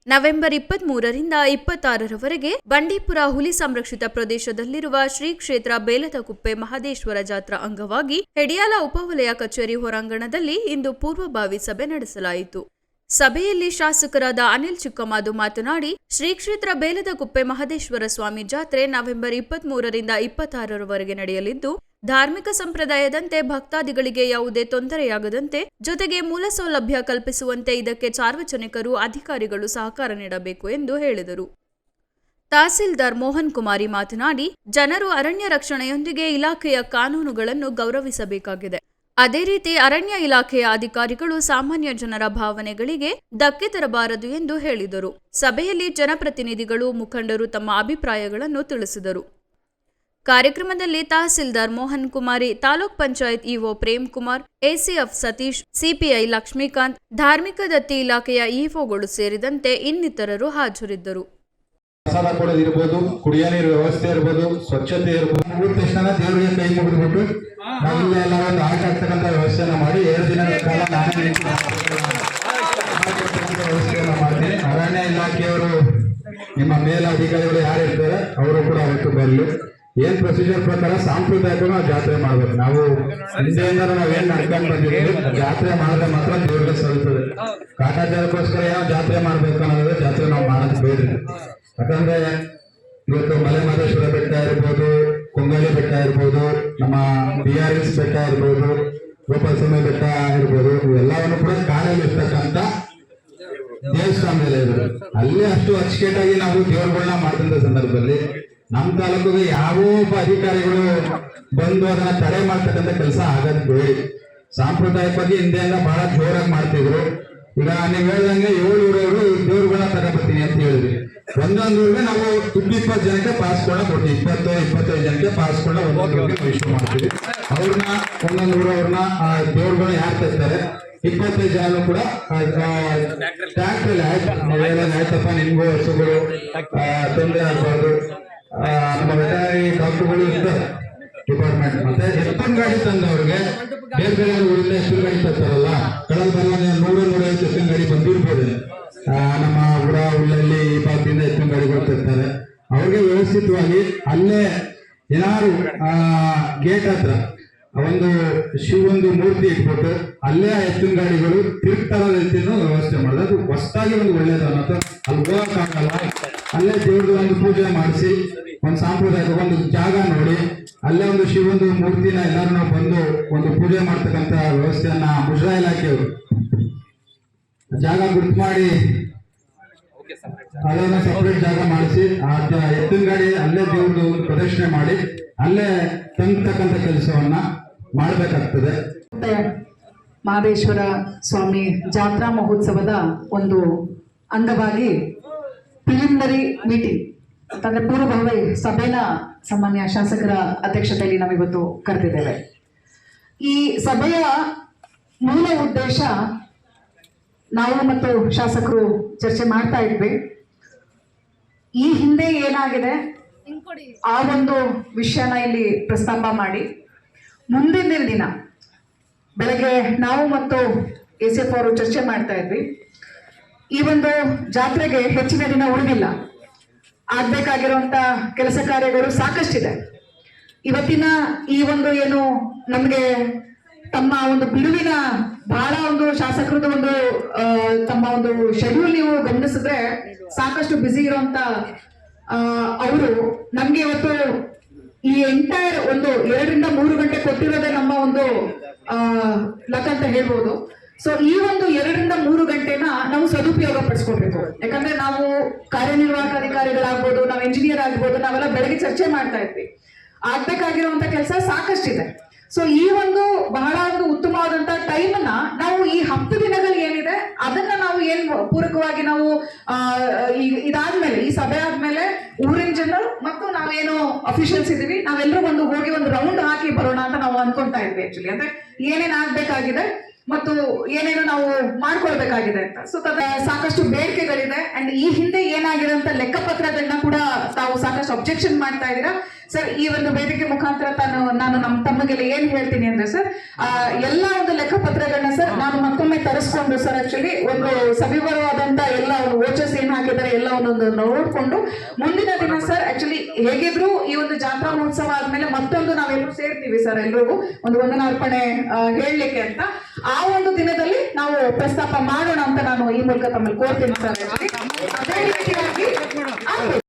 November 23ರಿಂದ 26ರವರೆಗೆ Bandipur ಹುಲಿ ಸಂರಕ್ಷಿತ ಪ್ರದೇಶದಲ್ಲಿರುವ ಶ್ರೀ ಕ್ಷೇತ್ರ ಬೇಲದಕುಪ್ಪೆ ಮಹದೇಶ್ವರ ಜಾತ್ರಾ ಅಂಗವಾಗಿ ಹೆಡಿಯಾಲ ಉಪವಲಯ ಕಚೇರಿ ಹೊರಾಂಗಣದಲ್ಲಿ ಇಂದು ಪೂರ್ವಭಾವಿ ಸಭೆ ನಡೆಸಲಾಯಿತು. ಸಭೆಯಲ್ಲಿ ಶಾಸಕರಾದ ಅನಿಲ್ ಚಿಕ್ಕಮಾದು ಮಾತನಾಡಿ, ಶ್ರೀ ಕ್ಷೇತ್ರ ಬೇಲದಕುಪ್ಪೆ ಮಹದೇಶ್ವರ ಸ್ವಾಮಿ ಜಾತ್ರೆ ನವೆಂಬರ್ 23ರಿಂದ 26ರವರೆಗೆ ನಡೆಯಲಿದ್ದು, ಧಾರ್ಮಿಕ ಸಂಪ್ರದಾಯದಂತೆ ಭಕ್ತಾದಿಗಳಿಗೆ ಯಾವುದೇ ತೊಂದರೆಯಾಗದಂತೆ ಜೊತೆಗೆ ಮೂಲ ಸೌಲಭ್ಯ ಕಲ್ಪಿಸುವಂತೆ ಇದಕ್ಕೆ ಸಾರ್ವಜನಿಕರು ಅಧಿಕಾರಿಗಳು ಸಹಕಾರ ನೀಡಬೇಕು ಎಂದು ಹೇಳಿದರು. ತಹಸೀಲ್ದಾರ್ ಮೋಹನ್ ಕುಮಾರಿ ಮಾತನಾಡಿ, ಜನರು ಅರಣ್ಯ ರಕ್ಷಣೆಯೊಂದಿಗೆ ಇಲಾಖೆಯ ಕಾನೂನುಗಳನ್ನು ಗೌರವಿಸಬೇಕಾಗಿದೆ. ಅದೇ ರೀತಿ ಅರಣ್ಯ ಇಲಾಖೆಯ ಅಧಿಕಾರಿಗಳು ಸಾಮಾನ್ಯ ಜನರ ಭಾವನೆಗಳಿಗೆ ಧಕ್ಕೆ ತರಬಾರದು ಎಂದು ಹೇಳಿದರು. ಸಭೆಯಲ್ಲಿ ಜನಪ್ರತಿನಿಧಿಗಳು, ಮುಖಂಡರು ತಮ್ಮ ಅಭಿಪ್ರಾಯಗಳನ್ನು ತಿಳಿಸಿದರು. ಕಾರ್ಯಕ್ರಮದಲ್ಲಿ ತಹಸೀಲ್ದಾರ್ Mohan Kumari, taluk panchayat EO Prem Kumar, ACF Satish, CPI Lakshmikant, ಧಾರ್ಮಿಕ ದತ್ತಿ ಇಲಾಖೆಯ ಇಒಗಳು ಸೇರಿದಂತೆ ಇನ್ನಿತರರು ಹಾಜರಿದ್ದರು. ಪ್ರಸಾದ ಕೊಡೋದಿರ್ಬೋದು, ಕುಡಿಯೋ ನೀರು ವ್ಯವಸ್ಥೆ ಇರ್ಬೋದು, ಸ್ವಚ್ಛತೆ ಇರ್ಬೋದು, ಮುಗಿದ ತಕ್ಷಣ ದೇವರಿಗೆ ಕೈ ಮುಗಿದ್ಬಿಟ್ಟು ನಾವೆಲ್ಲ ಒಂದು ಆಟ ಆಗ್ತಕ್ಕಂಥ ವ್ಯವಸ್ಥೆನ ಮಾಡಿ 2 ದಿನಗಳ ಕಾಲ ನಾನೇ ವ್ಯವಸ್ಥೆಯನ್ನ ಮಾಡ್ತೀನಿ. ಅರಣ್ಯ ಇಲಾಖೆಯವರು, ನಿಮ್ಮ ಮೇಲಧಿಕಾರಿಗಳು ಯಾರು ಇರ್ತಾರೆ ಅವರು ಕೂಡ ಅವತ್ತು ಬರಲಿ. ಏನ್ ಪ್ರೊಸೀಜರ್ ಪ್ರಕಾರ ಸಾಂಪ್ರದಾಯಿಕ ನಾವು ಜಾತ್ರೆ ಮಾಡ್ಬೇಕು. ನಾವು ಹಿಂದೆಯಿಂದ ನಾವೇನ್ ನಡ್ಕೊಂಡು ಬಂದಿದ್ದೀವಿ, ಜಾತ್ರೆ ಮಾಡಿದ್ರೆ ಮಾತ್ರ ದೇವರಿಗೆ ಸಲ್ತದೆ. ಕಾಟಾಚಾರಕ್ಕೋಸ್ಕರ ಏನೋ ಜಾತ್ರೆ ಮಾಡ್ಬೇಕು ಅನ್ನೋದ್ರೆ ಜಾತ್ರೆ ನಾವು ಮಾಡೋದು ಬೇಡ್ರಿ. ಯಾಕಂದ್ರೆ ಇವತ್ತು ಮಲೆ ಮಹದೇಶ್ವರ ಬೆಟ್ಟ ಇರ್ಬೋದು, ಕೊಂಗಳಿ ಬೆಟ್ಟ ಇರ್ಬೋದು, ನಮ್ಮ BRS ಬೆಟ್ಟ ಇರ್ಬೋದು, ಗೋಪಾಲಸ್ವಾಮಿ ಬೆಟ್ಟ ಇರ್ಬೋದು, ಇವೆಲ್ಲವನ್ನು ಕೂಡ ಕಾಡಲ್ಲಿ ಇರ್ತಕ್ಕಂಥ ದೇವಸ್ಥಾನದಲ್ಲಿ ಇರೋದು. ಅಲ್ಲೇ ಅಷ್ಟು ಅಚ್ಚುಕಟ್ಟಾಗಿ ನಾವು ದೇವರುಗಳನ್ನ ಮಾಡಿದಂತ ಸಂದರ್ಭದಲ್ಲಿ ನಮ್ಮ ತಾಲೂಕಿಗೆ ಯಾವ ಒಬ್ಬ ಅಧಿಕಾರಿಗಳು ಬಂದು ಅದನ್ನ ತಡೆ ಮಾಡ್ತಕ್ಕಂಥ ಕೆಲಸ ಆಗದ್ ಬೇಡಿ. ಸಾಂಪ್ರದಾಯಿಕವಾಗಿ ಹಿಂದೆಯಿಂದ ಬಹಳ ಜೋರಾಗಿ ಮಾಡ್ತಿದ್ರು. ಈಗ ನೀವು ಹೇಳ್ದಂಗೆ 700 ದೇವ್ರುಗಳನ್ನ ತಗೊಂಡ್ಬರ್ತೀನಿ ಅಂತ ಹೇಳಿದ್ರಿ. ಒಂದೊಂದು ಊರಿಗೆ ನಾವು 20 ಜನಕ್ಕೆ ಪಾಸ್ಕೊಂಡ ಕೊಡ್ತೀವಿ. 20-25 ಜನಕ್ಕೆ ಪಾಸ್ಕೊಂಡ ಒಂದೊಂದು ಇಶ್ಯೂ ಮಾಡ್ತೀವಿ. ಅವ್ರನ್ನ ಒಂದೊಂದು ಊರವ್ರನ್ನ ದೇವ್ರುಗಳನ್ನ ಯಾರು ತರ್ತಾರೆ 25 ಜನ ಕೂಡ ಟ್ಯಾಕ್ಟ್ರಲ್ಲಿ ಆಯ್ತಪ್ಪ, ನಿಮ್ಗೂ ಹಸುಗಳು ತೊಂದರೆ ಆಗ್ಬಾರ್ದು. ನಮ್ಮ ವೆಟನರಿ ಡಾಕ್ಟರ್ಗಳು ಇರ್ತಾರೆ ಡಿಪಾರ್ಟ್ಮೆಂಟ್. ಮತ್ತೆ ಎತ್ತಿನ ಗಾಡಿ ತಂದವ್ರಿಗೆ ಬೇರೆ ಬೇರೆ ಊರಿಂದ ಎತ್ತಿನ ಗಾಡಿ ತರ್ತಾರಲ್ಲ, ಕಳೆದ ಬರುವ 100-150 ಎತ್ತಿನ ಗಾಡಿ ಬಂದಿರ್ಬೋದು. ನಮ್ಮ ಉಳ್ಳಳ್ಳಿ ಈ ಭಾಗದಿಂದ ಎತ್ತಿನ ಗಾಡಿಗಳು ತರ್ತಾರೆ. ಅವ್ರಿಗೆ ವ್ಯವಸ್ಥಿತವಾಗಿ ಅಲ್ಲೇ ಏನಾದ್ರು ಗೇಟ್ ಹತ್ರ ಒಂದು ಶಿವೊಂದು ಮೂರ್ತಿ ಇಟ್ಬಿಟ್ಟು ಅಲ್ಲೇ ಆ ಎತ್ತಿನ ಗಾಡಿಗಳು ತಿರುಗ್ತಾರ ರೀತಿಯನ್ನು ವ್ಯವಸ್ಥೆ ಮಾಡೋದು. ಅದು ಹೊಸದಾಗಿ ಒಂದು ಒಳ್ಳೇದು ಅನ್ನೋದು. ಅಲ್ಲಿ ಹೋಗಕ್ಕಾಗಲ್ಲ, ಅಲ್ಲೇ ದೇವ್ರದ್ದು ಒಂದು ಪೂಜೆ ಮಾಡಿಸಿ ಒಂದು ಸಾಂಪ್ರದಾಯಿಕ ಒಂದು ಜಾಗ ನೋಡಿ ಅಲ್ಲೇ ಒಂದು ಶಿವೊಂದು ಮೂರ್ತಿನ ಎಲ್ಲರೂ ನಾವು ಬಂದು ಒಂದು ಪೂಜೆ ಮಾಡ್ತಕ್ಕಂಥ ವ್ಯವಸ್ಥೆಯನ್ನ ಮುಜರಾಯಿ ಇಲಾಖೆಯವರು ಜಾಗ ಗುರ್ತು ಮಾಡಿ ಅದನ್ನ ಸಪರೇಟ್ ಜಾಗ ಮಾಡಿಸಿ ಆ ಎತ್ತಿನ ಗಾಡಿ ಅಲ್ಲೇ ದೇವ್ರದ್ದು ಒಂದು ಪ್ರದರ್ಶನೆ ಮಾಡಿ ಅಲ್ಲೇ ತಂತಕ್ಕಂಥ ಕೆಲಸವನ್ನ ಮಾಡಬೇಕಾಗ್ತದೆ. ಮಹದೇಶ್ವರ ಸ್ವಾಮಿ ಜಾತ್ರಾ ಮಹೋತ್ಸವದ ಒಂದು ಅಂಗವಾಗಿ ಪ್ರಿಲಿಮಿನರಿ ಮೀಟಿಂಗ್ ಅಂತಂದ್ರೆ ಪೂರ್ವಭಾವಿ ಸಭೆನ ಸಾಮಾನ್ಯ ಶಾಸಕರ ಅಧ್ಯಕ್ಷತೆಯಲ್ಲಿ ನಾವಿವತ್ತು ಕರೆದಿದ್ದೇವೆ. ಈ ಸಭೆಯ ಮೂಲ ಉದ್ದೇಶ ನಾವು ಮತ್ತು ಶಾಸಕರು ಚರ್ಚೆ ಮಾಡ್ತಾ ಇದ್ವಿ. ಈ ಹಿಂದೆ ಏನಾಗಿದೆ ಆ ಒಂದು ವಿಷಯನ ಇಲ್ಲಿ ಪ್ರಸ್ತಾಪ ಮಾಡಿ ಮುಂದಿನ ದಿನ ಬೆಳಗ್ಗೆ ನಾವು ಮತ್ತು ಎಸಿಎಫ್ ಅವರು ಚರ್ಚೆ ಮಾಡ್ತಾ ಇದ್ವಿ. ಈ ಒಂದು ಜಾತ್ರೆಗೆ ಹೆಚ್ಚಿನ ದಿನ ಉಳಿದಿಲ್ಲ, ಆಗ್ಬೇಕಾಗಿರುವಂತ ಕೆಲಸ ಕಾರ್ಯಗಳು ಸಾಕಷ್ಟಿದೆ. ಇವತ್ತಿನ ಈ ಒಂದು ಏನು ನಮಗೆ ತಮ್ಮ ಒಂದು ಬಿಡುವಿನ ಬಹಳ ಒಂದು ಶಾಸಕರದ ಒಂದು ತಮ್ಮ ಒಂದು ಶೆಡ್ಯೂಲ್ ನೀವು ಗಮನಿಸಿದ್ರೆ ಸಾಕಷ್ಟು ಬ್ಯುಸಿ ಇರುವಂತ ಅವರು ನಮ್ಗೆ ಇವತ್ತು ಈ ಎಂಟೈರ್ ಒಂದು 2-3 ಗಂಟೆ ಕೊಟ್ಟಿರೋದೇ ನಮ್ಮ ಒಂದು ಲಕ್ ಅಂತ ಹೇಳ್ಬೋದು. ಸೊ ಈ ಒಂದು 2-3 ಗಂಟೆನ ನಾವು ಸದುಪಯೋಗ ಪಡಿಸ್ಕೋಬೇಕು. ಯಾಕಂದ್ರೆ ನಾವು ಕಾರ್ಯನಿರ್ವಾಹಕ ಅಧಿಕಾರಿಗಳಾಗ್ಬೋದು, ನಾವು ಇಂಜಿನಿಯರ್ ಆಗ್ಬೋದು, ನಾವೆಲ್ಲ ಬೆಳಗ್ಗೆ ಚರ್ಚೆ ಮಾಡ್ತಾ ಇದ್ವಿ. ಆಗ್ಬೇಕಾಗಿರುವಂತ ಕೆಲಸ ಸಾಕಷ್ಟಿದೆ. ಸೊ ಈ ಒಂದು ಬಹಳ ಒಂದು ಉತ್ತಮವಾದಂತ ಟೈಮನ್ನ ನಾವು ಈ 10 ದಿನಗಳು ಏನಿದೆ ಅದನ್ನ ನಾವು ಏನ್ ಪೂರಕವಾಗಿ ನಾವು ಇದಾದ್ಮೇಲೆ ಈ ಸಭೆ ಆದ್ಮೇಲೆ ಊರಿನ ಜನರು ಮತ್ತು ನಾವೇನು ಅಫಿಷಿಯಲ್ಸ್ ಇದೀವಿ ನಾವೆಲ್ಲರೂ ಹೋಗಿ ಒಂದು ರೌಂಡ್ ಹಾಕಿ ಬರೋಣ ಅಂತ ನಾವು ಅನ್ಕೊಂತಾ ಇದ್ವಿ. ಆಕ್ಚುಲಿ ಅಂದ್ರೆ ಏನೇನ್ ಆಗ್ಬೇಕಾಗಿದೆ ಮತ್ತು ಏನೇನು ನಾವು ಮಾಡ್ಕೊಳ್ಬೇಕಾಗಿದೆ ಅಂತ. ಸೊ ಸಾಕಷ್ಟು ಬೇಡಿಕೆಗಳಿದೆ. ಅಂಡ್ ಈ ಹಿಂದೆ ಏನಾಗಿದೆ ಅಂತ ಲೆಕ್ಕಪತ್ರಗಳನ್ನ ಕೂಡ ತಾವು ಸಾಕಷ್ಟು ಅಬ್ಜೆಕ್ಷನ್ ಮಾಡ್ತಾ ಇದ್ದೀರಾ. ಸರ್, ಈ ಒಂದು ವೇದಿಕೆ ಮುಖಾಂತರ ನಾನು ನಮ್ಮ ತಮ್ಮಗೆ ಏನ್ ಹೇಳ್ತೀನಿ ಅಂದ್ರೆ ಸರ್, ಎಲ್ಲ ಒಂದು ಲೆಕ್ಕ ಪತ್ರಗಳನ್ನ ಸರ್ ನಾನು ಮತ್ತೊಮ್ಮೆ ತರಿಸ್ಕೊಂಡು ಸರ್ ಆಕ್ಚುಲಿ ಒಂದು ಸವಿವರವಾದಂತ ಎಲ್ಲ ಒಂದು ವೋಚಸ್ ಏನ್ ಹಾಕಿದ್ದಾರೆ ಎಲ್ಲ ಒಂದೊಂದು ನೋಡ್ಕೊಂಡು ಮುಂದಿನ ದಿನ ಸರ್ ಆಕ್ಚುಲಿ ಹೇಗಿದ್ರು ಈ ಒಂದು ಜಾತ್ರಾ ಮಹೋತ್ಸವ ಆದ್ಮೇಲೆ ಮತ್ತೊಂದು ನಾವೆಲ್ಲರೂ ಸೇರ್ತೀವಿ ಸರ್ ಎಲ್ರಿಗೂ ಒಂದು ವಂದನಾರ್ಪಣೆ ಹೇಳಲಿಕ್ಕೆ ಅಂತ ಆ ಒಂದು ದಿನದಲ್ಲಿ ನಾವು ಪ್ರಸ್ತಾಪ ಮಾಡೋಣ ಅಂತ ನಾನು ಈ ಮೂಲಕ ತಮ್ಮಲ್ಲಿ ಕೋರ್ತೀನಿ ಸರ್. ಅದೇ ರೀತಿಯಾಗಿ